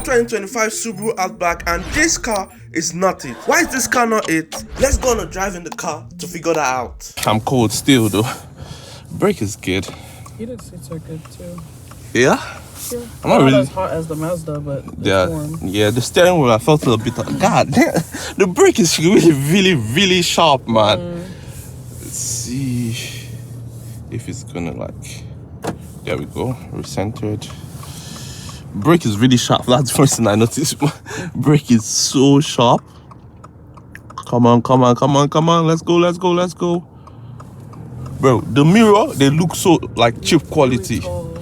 2025 Subaru Outback, and this car is not it. Why is this car not it? Let's go on a drive in the car to figure that out. I'm cold still though. Brake is good. Heated seats are good too. Yeah? Yeah. I'm not really as hot as the Mazda, but it's warm. Yeah, the steering wheel I felt a bit God damn, the brake is really sharp, man. Let's see if it's gonna like, there we go, recentered. Brake is really sharp. That's the first thing I noticed. Brake is so sharp. Come on, let's go. Bro, the mirror, they look so like cheap quality. Really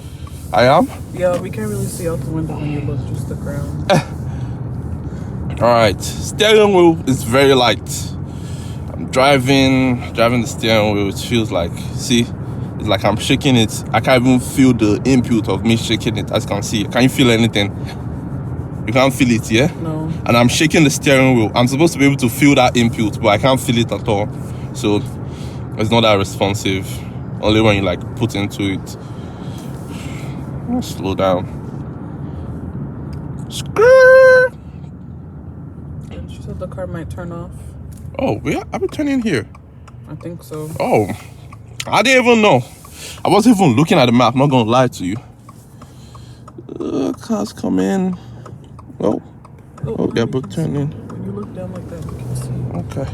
I am? Yeah, we can't really see out the window when you look, just the ground. Alright, steering wheel is very light. I'm driving the steering wheel. It feels like, see, it's like I'm shaking it. I can't even feel the input of me shaking it, as you can see. Can you feel anything? You can't feel it, yeah? No. And I'm shaking the steering wheel. I'm supposed to be able to feel that input, but I can't feel it at all. So it's not that responsive. Only when you like put into it. Slow down. Skrrr. And she said the car might turn off. Oh, yeah, I've been turning here. I think so. Oh, I didn't even know. I wasn't even looking at the map, not gonna lie to you. Cars come in. Oh, they're both turning. When you look down like that, you can see. Okay.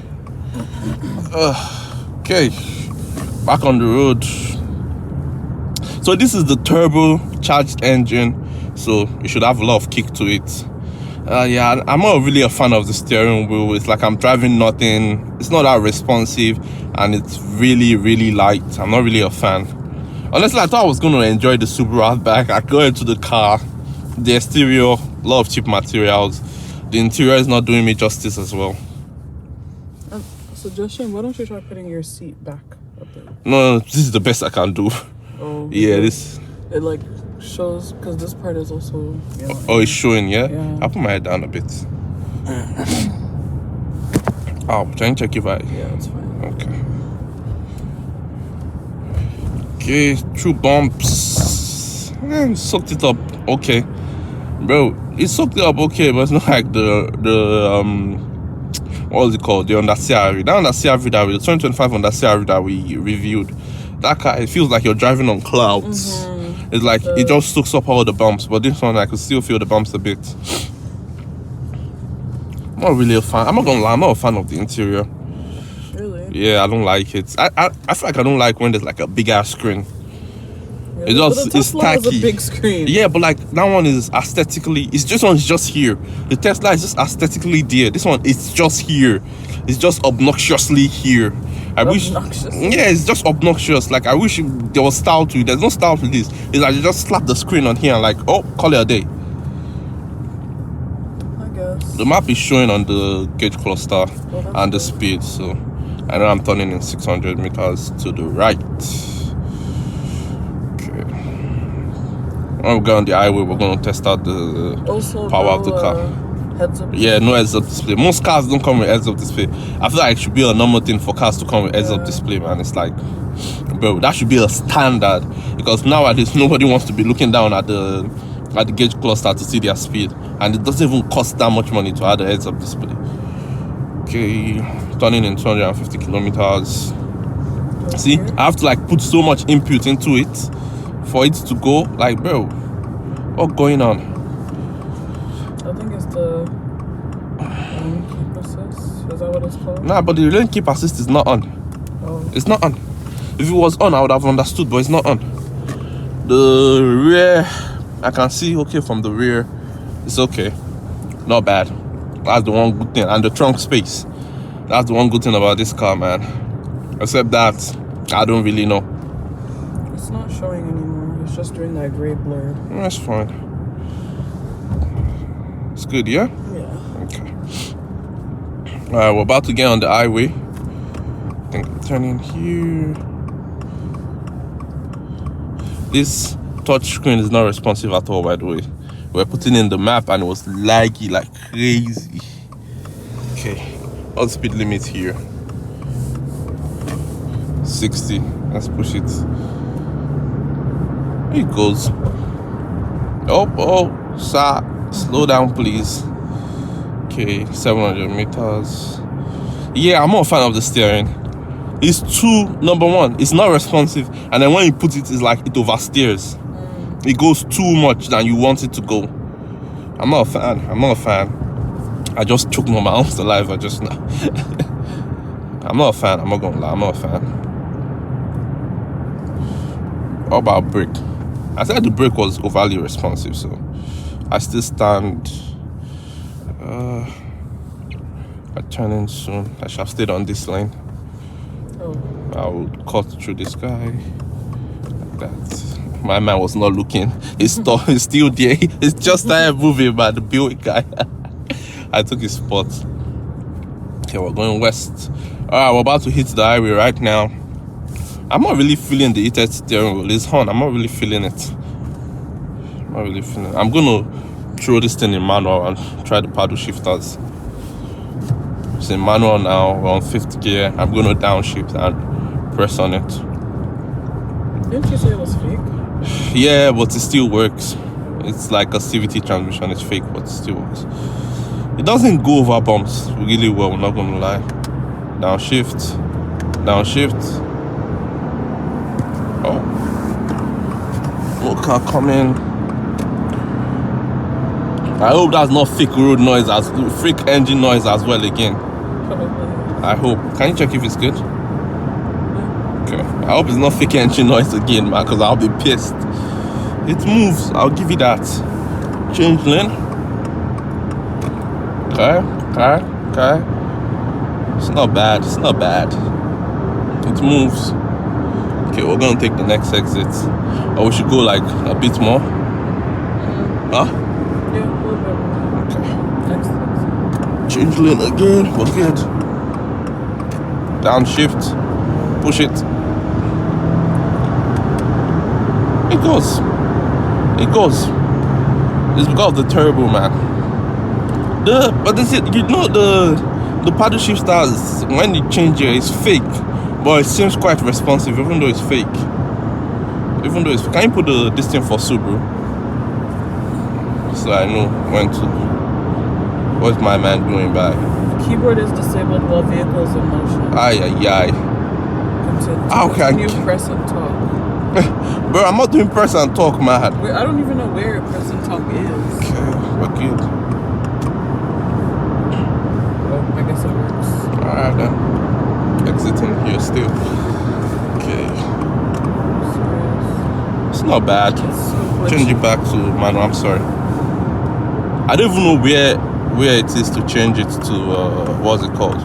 Okay, back on the road. So this is the turbocharged engine, so it should have a lot of kick to it. Yeah, I'm not really a fan of the steering wheel. It's like I'm driving nothing. It's not that responsive, and it's really light. I'm not really a fan. Honestly, I thought I was going to enjoy the Subaru Outback. I go into the car, the exterior, a lot of cheap materials. The interior is not doing me justice as well. Suggestion, why don't you try putting your seat back up there? No, this is the best I can do. Oh, yeah, this. It like shows, because this part is also. You know, oh, it's showing, yeah? Yeah. I'll put my head down a bit. Oh, trying to check if I. Yeah, that's fine. Okay, through bumps. Sucked it up. Okay, bro, it sucked it up. Okay, but it's not like the what was it called? The Honda CR-V. That Honda CR-V that we, the 2025 Honda CR-V that we reviewed. That car, it feels like you're driving on clouds. It's like it just soaks up all the bumps, but this one I could still feel the bumps a bit. I'm not really a fan. I'm not gonna lie, I'm not a fan of the interior. Really? Yeah, I don't like it. I feel like I don't like when there's like a big ass screen. Yeah, It just it's tacky. Has a big screen. Yeah, but like that one is aesthetically. This one is just here. The Tesla is just aesthetically there. This one is just here. It's just obnoxiously here. I wish. Yeah, it's just obnoxious. Like I wish there was style to it. There's no style to this. It's like you just slap the screen on here and like, oh, call it a day. I guess. The map is showing on the gauge cluster and the speed, so I know I'm turning in 600 meters to the right. Okay. When we go on the highway, we're going to test out the power of the car. Heads up. Yeah, no heads up display. Most cars don't come with heads up display. I feel like it should be a normal thing for cars to come with heads up display, man. It's like, bro, that should be a standard, because nowadays nobody wants to be looking down at the gauge cluster to see their speed, and it doesn't even cost that much money to add a heads up display. Okay, turning in 250 kilometers. See, I have to like put so much input into it for it to go. Like, bro, what's going on? I think it's the keep assist. Is that what it's called? Nah, but the lane keep assist is not on. Oh. It's not on. If it was on, I would have understood, but it's not on. The rear, I can see okay from the rear. It's okay. Not bad. That's the one good thing. And the trunk space. That's the one good thing about this car, man. Except that, I don't really know. It's not showing anymore. It's just doing that gray blur. That's fine. It's good, yeah? Yeah. Okay. Alright, we're about to get on the highway. I think I'm turning here. This touch screen is not responsive at all, by the way. We're putting in the map and it was laggy like crazy. Okay, what's the speed limit here? 60. Let's push it. Here it goes. Oh, sir. Slow down, please. Okay, 700 meters. Yeah, I'm not a fan of the steering. It's too, number one, it's not responsive, and then when you put it, it's like it oversteers. It goes too much than you want it to go. I'm not a fan. I'm not a fan. I just choked on my own saliva just now. I'm not a fan. I'm not gonna lie. I'm not a fan. What about brake? I said the brake was overly responsive, so I still stand. I turn in soon. I should have stayed on this lane. Oh. I will cut through this guy like that. My man was not looking. He's still there. It's just started moving by the Buick guy. I took his spot. Okay, we're going west. Alright, we're about to hit the highway right now. I'm not really feeling the heated steering wheel. It's on. I'm not really feeling it. I'm gonna throw this thing in manual and try the paddle shifters. It's in manual now. We're on 5th gear. I'm gonna downshift and press on it. Didn't you say it was fake? Yeah, but it still works. It's like a CVT transmission. It's fake, but it still works. It doesn't go over bumps really well, I'm not gonna lie. Downshift. Oh. More car coming. I hope that's not fake road noise, fake engine noise as well again. Probably. I hope. Can you check if it's good? Okay. I hope it's not fake engine noise again, man, because I'll be pissed. It moves, I'll give you that. Change lane. Okay. It's not bad. It moves. Okay, we're gonna take the next exit. Or we should go like a bit more. Huh? Yeah, a little bit more. Okay. Next. Change lane again. We're good. Downshift. Push it. It goes. It's because of the turbo, man. But that's it. You know the paddle shifters, when you change it, it's fake, but it seems quite responsive, even though it's fake. Can you put this thing for Subaru, so I know when to? What's my man doing back? Keyboard is disabled while vehicle is in motion. Aye. Continue press and talk. Bro, I'm not doing press and talk, man. Wait, I don't even know where press and talk is. Okay, we're good. Oh, I guess it works. Alright then. Exiting here still. Okay. It's not bad. Change it back to manual. I'm sorry. I don't even know where it is to change it to what's it called?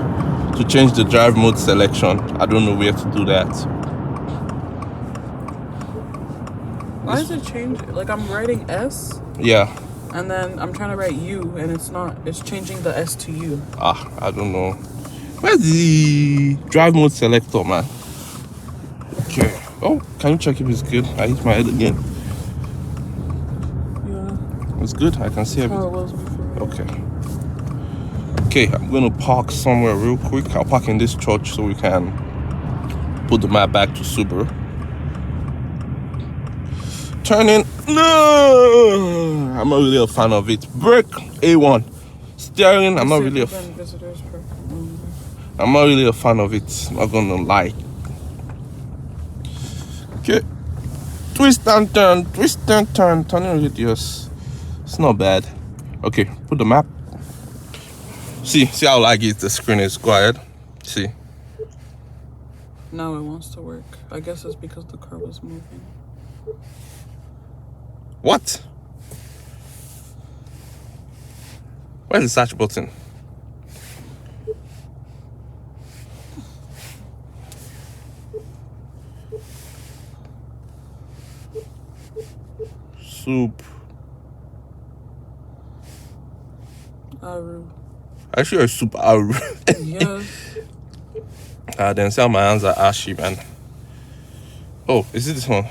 To change the drive mode selection. I don't know where to do that. Why does it change? Like I'm writing S. Yeah. And then I'm trying to write U, and it's not. It's changing the S to U. I don't know. Where's the drive mode selector, man? Okay. Oh, can you check if it's good? I hit my head again. Yeah. It's good. I can see That's how it everything. was before. Okay, I'm gonna park somewhere real quick. I'll park in this church so we can put the map back to Subaru. Turning. No, I'm not really a fan of it. Brake A1. Steering. I'm not really a fan of it. Not gonna lie. Okay. Twist and turn. Turning radius. It's not bad. Okay, put the map. See how laggy the screen is. Go ahead. See. Now it wants to work. I guess it's because the car was moving. What? Where's the search button? Soup. Aru. I sure it's super Aru. Yes. Then see how my hands are ashy, man. Oh, is it this one?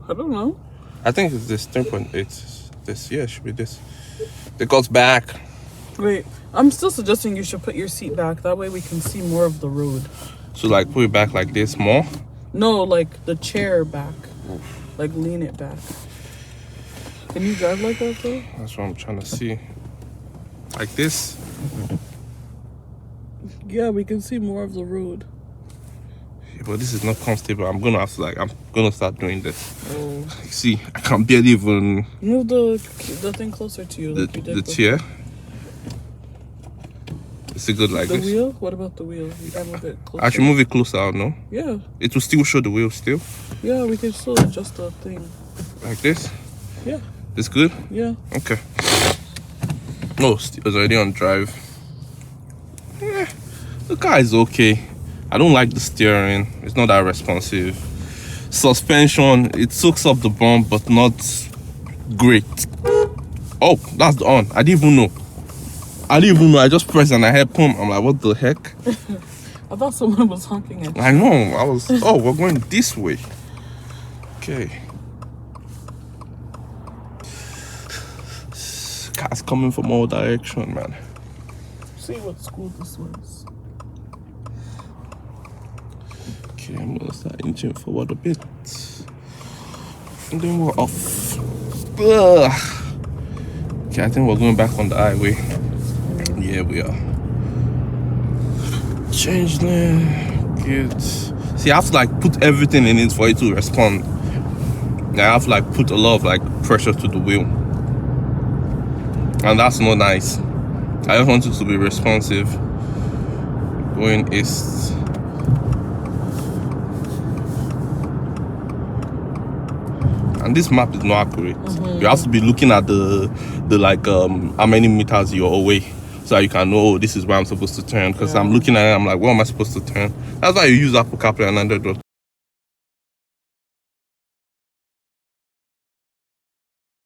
I don't know. I think it's this 10.8. This, yeah, it should be this. It goes back. Wait, I'm still suggesting you should put your seat back. That way we can see more of the road. So like put it back like this more? No, like the chair back. Like lean it back. Can you drive like that though? That's what I'm trying to see. like this. Yeah, we can see more of the road. Yeah, but this is not comfortable. I'm gonna have to I'm gonna start doing this. Oh. See, I can barely even Move the thing closer to you. Like you did the before. chair. Is it good like The this? wheel? What about the wheel? You gotta move it closer. I should move it closer out, no? Yeah. It will still show the wheel still. Yeah, we can still adjust the thing. Like this? Yeah. It's good? Yeah. Okay. Oh, it's already on drive. Yeah, the car is okay. I don't like the steering. It's not that responsive. Suspension, it soaks up the bump, but not great. Oh, that's the on. I didn't even know. I just pressed and I heard boom. I'm like, what the heck? I thought someone was honking at you. I know. I was. Oh, we're going this way. Okay. Car's coming from all direction, man. See what school this was. Okay, I'm gonna start inching forward a bit. And then we're off. Ugh. Okay, I think we're going back on the highway. Yeah, we are. Change lane. Good. See, I have to put everything in it for it to respond. I have to put a lot of pressure to the wheel. And that's not nice. I just want it to be responsive. Going east. And this map is not accurate. You have to be looking at the how many meters you're away, so you can know, oh, this is where I'm supposed to turn. Because I'm looking at it, I'm like, where am I supposed to turn? That's why you use Apple CarPlay and Android Auto.